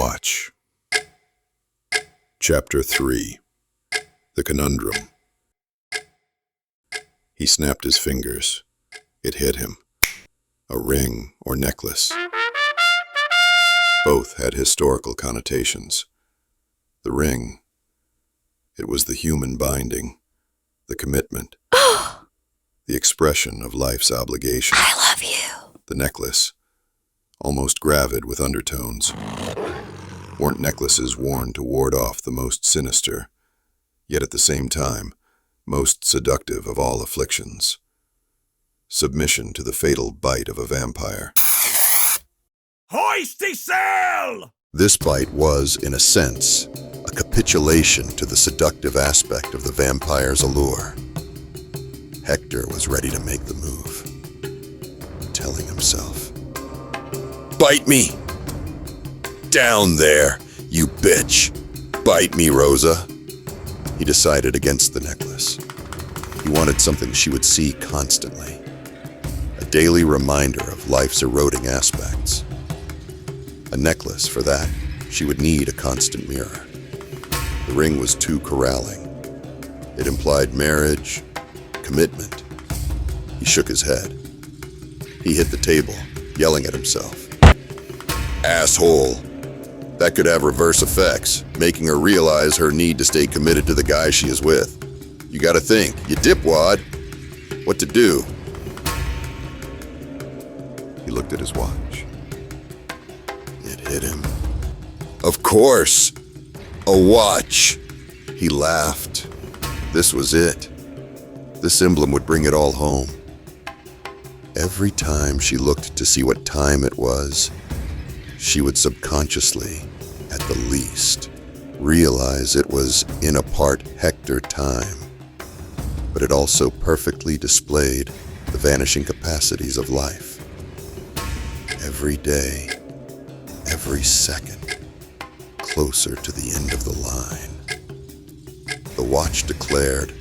Watch. Chapter 3. The Conundrum. He snapped his fingers. It hit him. A ring or necklace. Both had historical connotations. The ring, it was the human binding, the commitment, the expression of life's obligation. I love you. The necklace, almost gravid with undertones. Weren't necklaces worn to ward off the most sinister, yet at the same time, most seductive of all afflictions? Submission to the fatal bite of a vampire. Hoisty sail! This bite was, in a sense, a capitulation to the seductive aspect of the vampire's allure. Hector was ready to make the move, telling himself, "Bite me! Down there, you bitch! Bite me, Rosa!" He decided against the necklace. He wanted something she would see constantly, a daily reminder of life's eroding aspects. A necklace, for that, she would need a constant mirror. The ring was too corralling. It implied marriage, commitment. He shook his head. He hit the table, yelling at himself. Asshole! That could have reverse effects, making her realize her need to stay committed to the guy she is with. You gotta think, you dipwad. What to do? He looked at his watch. It hit him. Of course! A watch! He laughed. This was it. This emblem would bring it all home. Every time she looked to see what time it was, she would subconsciously, at the least, realize it was in a part Hector time. But it also perfectly displayed the vanishing capacities of life. Every day, every second, closer to the end of the line. The watch declared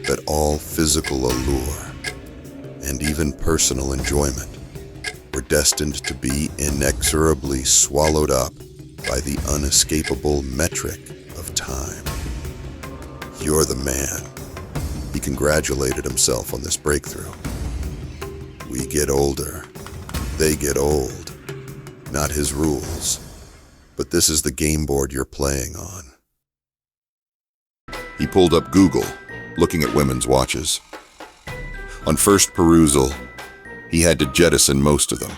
that all physical allure and even personal enjoyment were destined to be inexorably swallowed up by the unescapable metric of time. You're the man. He congratulated himself on this breakthrough. We get older. They get old. Not his rules. But this is the game board you're playing on. He pulled up Google, looking at women's watches. On first perusal, he had to jettison most of them.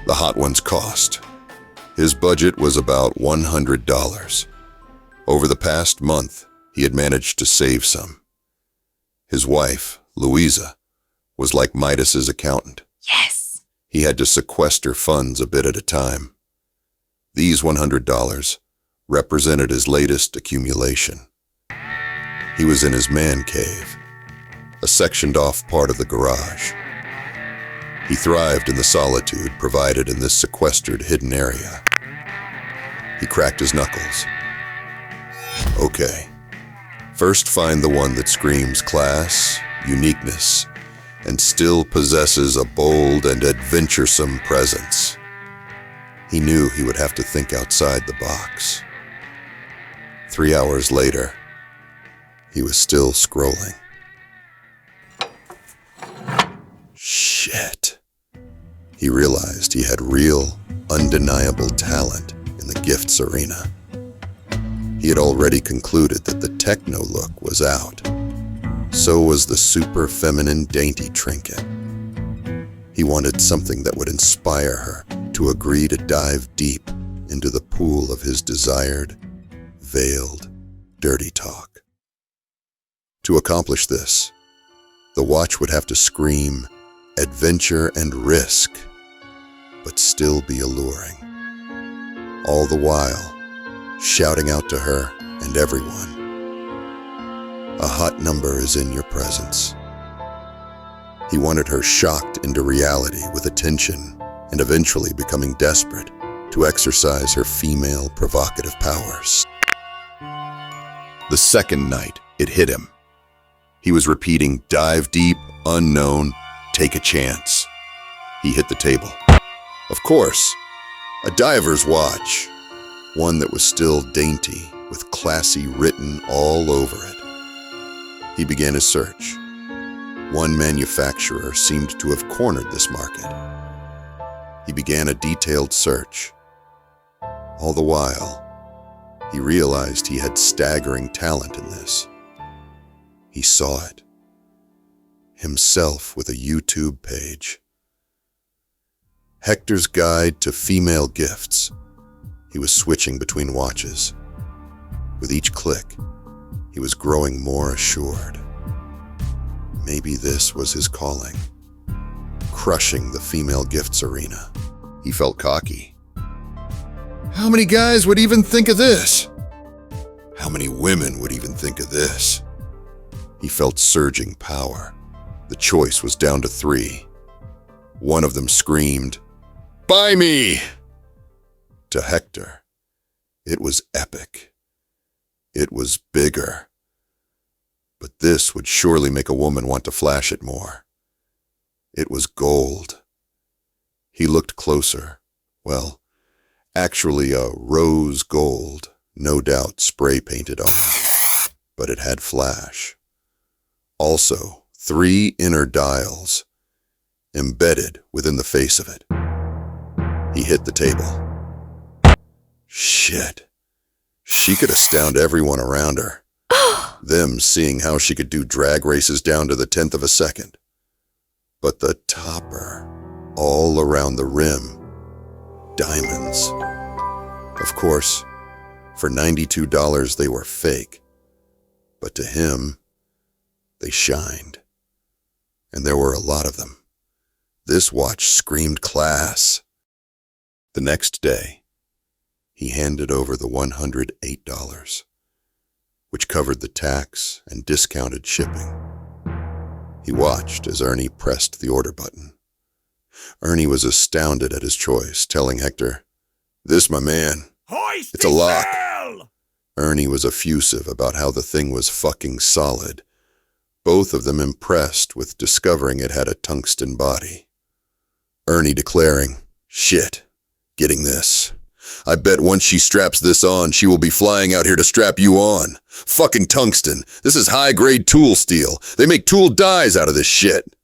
The hot ones cost. His budget was about $100. Over the past month, he had managed to save some. His wife, Louisa, was like Midas's accountant. Yes. He had to sequester funds a bit at a time. These $100 represented his latest accumulation. He was in his man cave, a sectioned-off part of the garage. He thrived in the solitude provided in this sequestered hidden area. He cracked his knuckles. Okay, first find the one that screams class, uniqueness, and still possesses a bold and adventuresome presence. He knew he would have to think outside the box. 3 hours later, he was still scrolling. Shit. He realized he had real, undeniable talent in the gifts arena. He had already concluded that the techno look was out. So was the super feminine dainty trinket. He wanted something that would inspire her to agree to dive deep into the pool of his desired, veiled, dirty talk. To accomplish this, the watch would have to scream adventure and risk, but still be alluring. All the while, shouting out to her and everyone, a hot number is in your presence. He wanted her shocked into reality with attention and eventually becoming desperate to exercise her female provocative powers. The second night, it hit him. He was repeating, dive deep, unknown, take a chance. He hit the table. Of course, a diver's watch. one that was still dainty, with classy written all over it. He began his search. One manufacturer seemed to have cornered this market. He began a detailed search. All the while, he realized he had staggering talent in this. He saw it. Himself with a YouTube page. Hector's Guide to Female Gifts. He was switching between watches. With each click, he was growing more assured. Maybe this was his calling. Crushing the female gifts arena. He felt cocky. How many guys would even think of this? How many women would even think of this? He felt surging power. The choice was down to 3. One of them screamed, "Buy me!" To Hector, it was epic. It was bigger. But this would surely make a woman want to flash it more. It was gold. He looked closer. Well, actually a rose gold, no doubt spray painted on. But it had flash. Also, 3 inner dials, embedded within the face of it. He hit the table. Shit. She could astound everyone around her. Them seeing how she could do drag races down to the 10th of a second. But the topper, all around the rim, diamonds. Of course, for $92 they were fake. But to him, they shined. And there were a lot of them. This watch screamed class. The next day, he handed over the $108, which covered the tax and discounted shipping. He watched as Ernie pressed the order button. Ernie was astounded at his choice, telling Hector, "This, my man, it's a lock." Ernie was effusive about how the thing was fucking solid, both of them impressed with discovering it had a tungsten body. Ernie declaring, "Shit, getting this. I bet once she straps this on, she will be flying out here to strap you on. Fucking tungsten. This is high-grade tool steel. They make tool dies out of this shit."